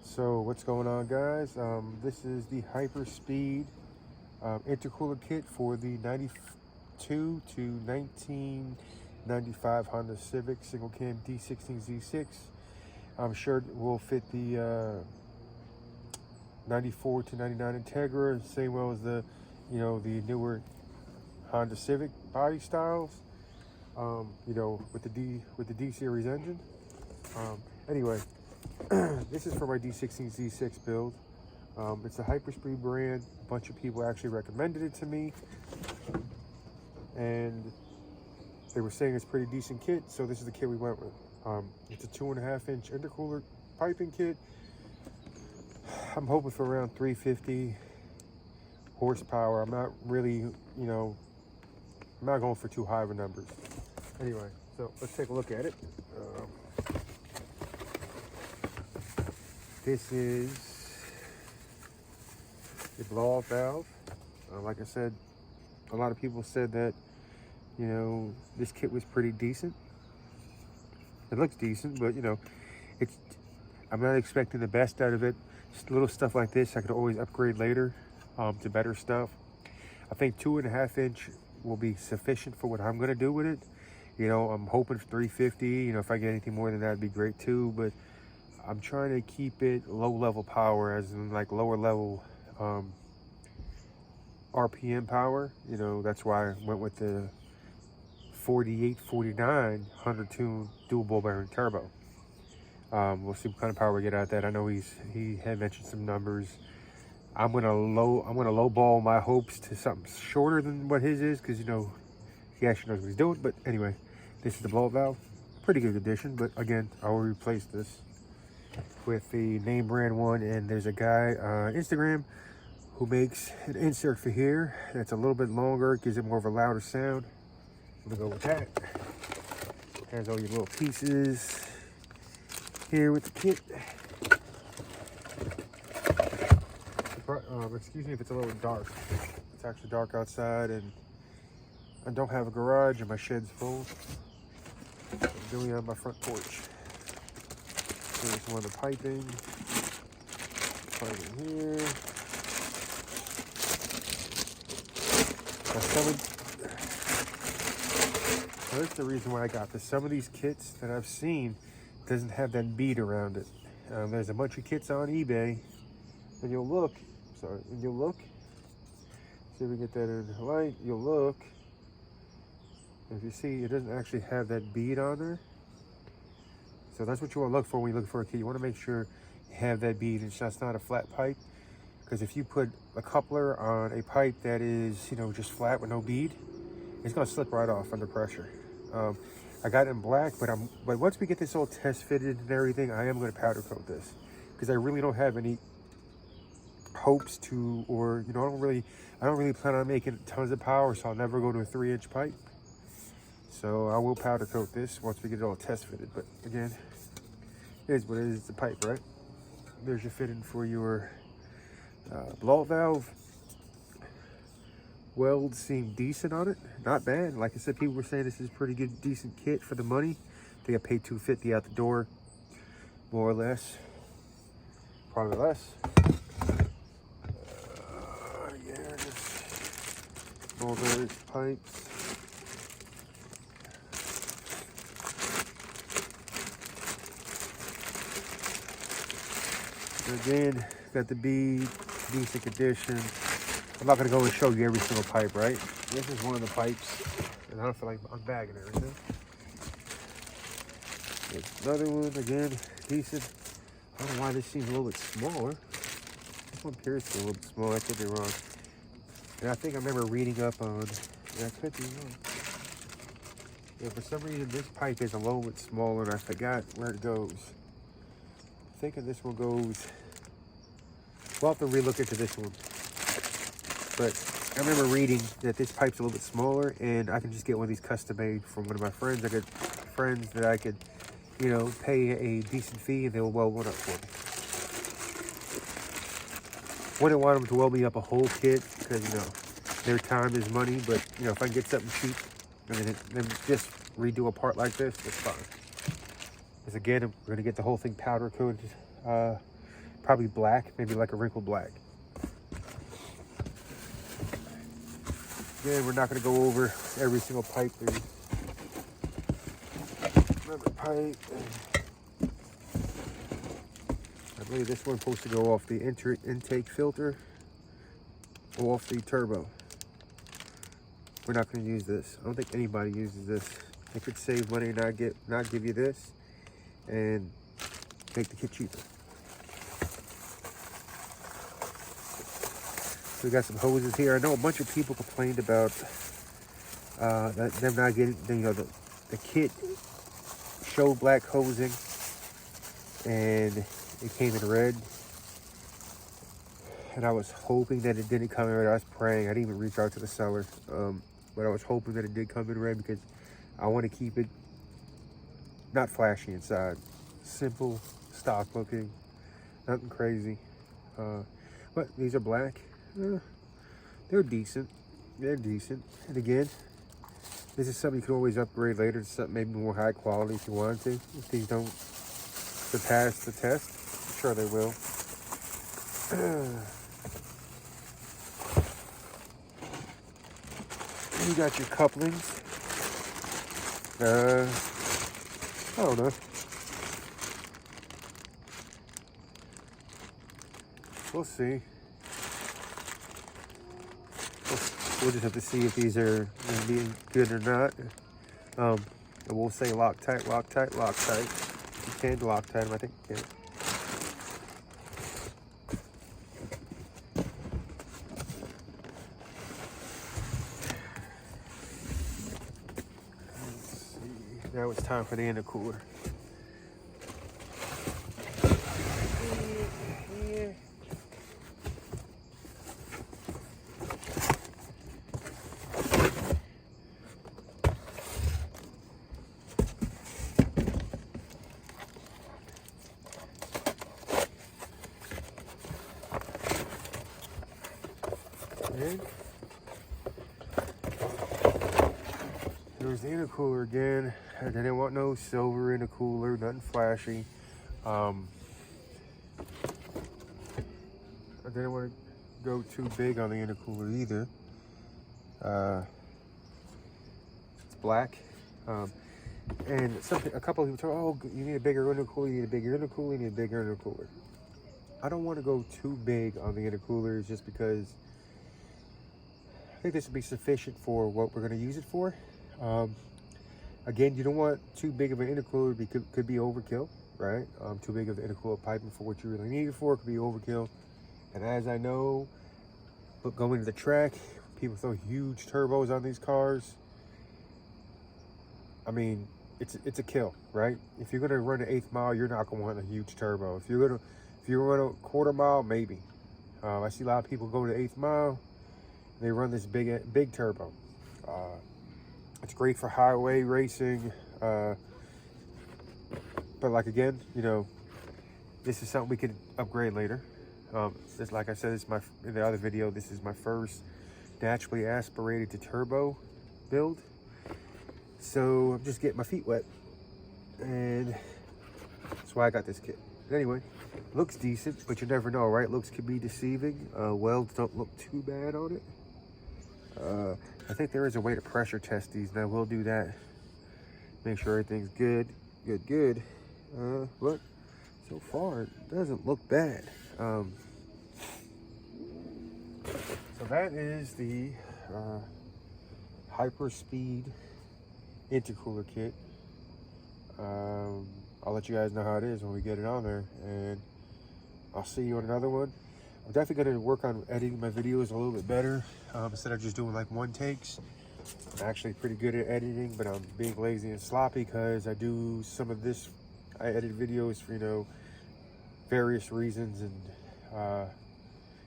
So what's going on, guys? This is the Hyperspeed intercooler kit for the 92 to 1995 Honda Civic single cam D16z6. I'm sure it will fit the 94 to 99 Integra, same well as the the newer Honda Civic body styles. With the D series engine. Anyway. This is for my D16z6 build. It's a Hyperspeed brand. A bunch of people actually recommended it to me, and they were saying it's a pretty decent kit, so this is the kit we went with. It's a 2.5-inch intercooler piping kit. I'm hoping for around 350 horsepower. I'm not really, I'm not going for too high of a numbers. Anyway, so let's take a look at it. This is the blow-off valve. Like I said, a lot of people said that, this kit was pretty decent. It looks decent, but, I'm not expecting the best out of it. Just little stuff like this, I could always upgrade later to better stuff. I think 2.5-inch will be sufficient for what I'm going to do with it. I'm hoping for 350. If I get anything more than that, it'd be great too, but I'm trying to keep it low level power, as in like lower level RPM power. That's why I went with the 4849 Honda tune dual ball bearing turbo. We'll see what kind of power we get out of that. I know he had mentioned some numbers. I'm gonna low ball my hopes to something shorter than what his is, because he actually knows what he's doing. But anyway, this is the blow valve. Pretty good condition, but again, I will replace this with the name brand one, and there's a guy on Instagram who makes an insert for here that's a little bit longer, gives it more of a louder sound. I'm gonna go with that. Has all your little pieces here with the kit. Excuse me if it's a little dark. It's actually dark outside, and I don't have a garage, and my shed's full. I'm doing it on my front porch. Here's one of the piping here. That's the reason why I got this. Some of these kits that I've seen doesn't have that bead around it. There's a bunch of kits on eBay, and you'll look. See if we get that in the light. You'll look. If you see, it doesn't actually have that bead on there. So that's what you want to look for when you look for a kit. You want to make sure you have that bead, and that's not a flat pipe. Because if you put a coupler on a pipe that is, just flat with no bead, it's going to slip right off under pressure. I got it in black, but once we get this all test fitted and everything, I am going to powder coat this, because I really don't have any hopes to, or I don't really plan on making tons of power, so I'll never go to a 3-inch pipe. So I will powder coat this once we get it all test fitted. But again, it is what it is. It's a pipe, right? There's your fitting for your blow valve. Welds seem decent on it, not bad. Like I said, people were saying this is a pretty good, decent kit for the money. I think I paid $250 out the door, more or less, probably less. Yeah, just all those pipes. Again, got the bead, decent condition. I'm not gonna go and show you every single pipe, right? This is one of the pipes, and I don't feel like unbagging everything. There's another one, again, decent. I don't know why this seems a little bit smaller. This one appears to be a little bit smaller. I could be wrong. And I think I remember reading up on, I could be wrong. Yeah, for some reason this pipe is a little bit smaller, and I forgot where it goes. I'm thinking this one goes, we'll have to relook into this one. But I remember reading that this pipe's a little bit smaller, and I can just get one of these custom made from one of my friends. I got friends that I could, pay a decent fee, and they will weld one up for me. Wouldn't want them to weld me up a whole kit, because, their time is money. But, if I can get something cheap, and then just redo a part like this, that's fine. Because again, we're going to get the whole thing powder coated Probably black, maybe like a wrinkled black. Again, we're not going to go over every single pipe. There's another pipe. I believe this one's supposed to go off the intake filter or off the turbo. We're not going to use this. I don't think anybody uses this. They could save money and not give you this and make the kit cheaper. So we got some hoses here. I know a bunch of people complained about them not getting, the kit showed black hosing and it came in red. And I was hoping that it didn't come in red. I was praying. I didn't even reach out to the seller. But I was hoping that it did come in red because I want to keep it not flashy inside. Simple, stock looking, nothing crazy. But these are black. They're decent. They're decent. And again, this is something you can always upgrade later to something maybe more high quality if you want to. If these don't surpass the test, I'm sure they will. You got your couplings. I don't know. We'll see. We'll just have to see if these are going to be good or not. And we'll say Loctite, Loctite, Loctite. If you can Loctite them, I think you can. Now it's time for the intercooler. There's the intercooler again. I didn't want no silver intercooler, nothing flashy. I didn't want to go too big on the intercooler either. It's black. And a couple of people told, oh, you need a bigger intercooler, you need a bigger intercooler, you need a bigger intercooler. I don't want to go too big on the intercoolers just because I think this would be sufficient for what we're going to use it for. Again, you don't want too big of an intercooler because it could be overkill, right? Too big of an intercooler piping for what you really need it for could be overkill. And as I know, but going to the track, people throw huge turbos on these cars. I mean, it's a kill, right? If you're gonna run an 1/8 mile, you're not gonna want a huge turbo. If you're run a 1/4 mile, maybe. I see a lot of people go to 1/8 mile, they run this big turbo. It's great for highway racing, but like again, this is something we could upgrade later. Just like I said, in the other video, this is my first naturally aspirated to turbo build. So I'm just getting my feet wet, and that's why I got this kit. But anyway, looks decent, but you never know, right? Looks can be deceiving. Welds don't look too bad on it. I think there is a way to pressure test these, and I will do that. Make sure everything's good. But so far, it doesn't look bad. So that is the Hyperspeed intercooler kit. I'll let you guys know how it is when we get it on there, and I'll see you on another one. I'm definitely going to work on editing my videos a little bit better, instead of just doing like one takes. I'm actually pretty good at editing, but I'm being lazy and sloppy because I do some of this. I edit videos for various reasons and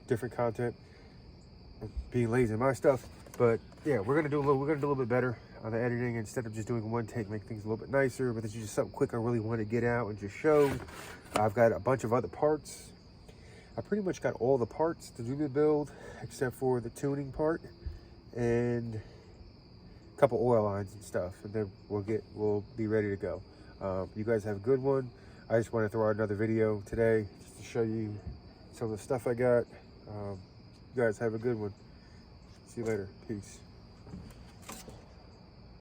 different content. Being lazy in my stuff, but yeah, we're gonna do a little bit better on the editing instead of just doing one take. Make things a little bit nicer. But this is just something quick I really want to get out and just show. I've got a bunch of other parts. I pretty much got all the parts to do the build except for the tuning part and a couple oil lines and stuff, and then we'll be ready to go. You guys have a good one. I just want to throw out another video today just to show you some of the stuff I got. You guys have a good one. See you later. Peace.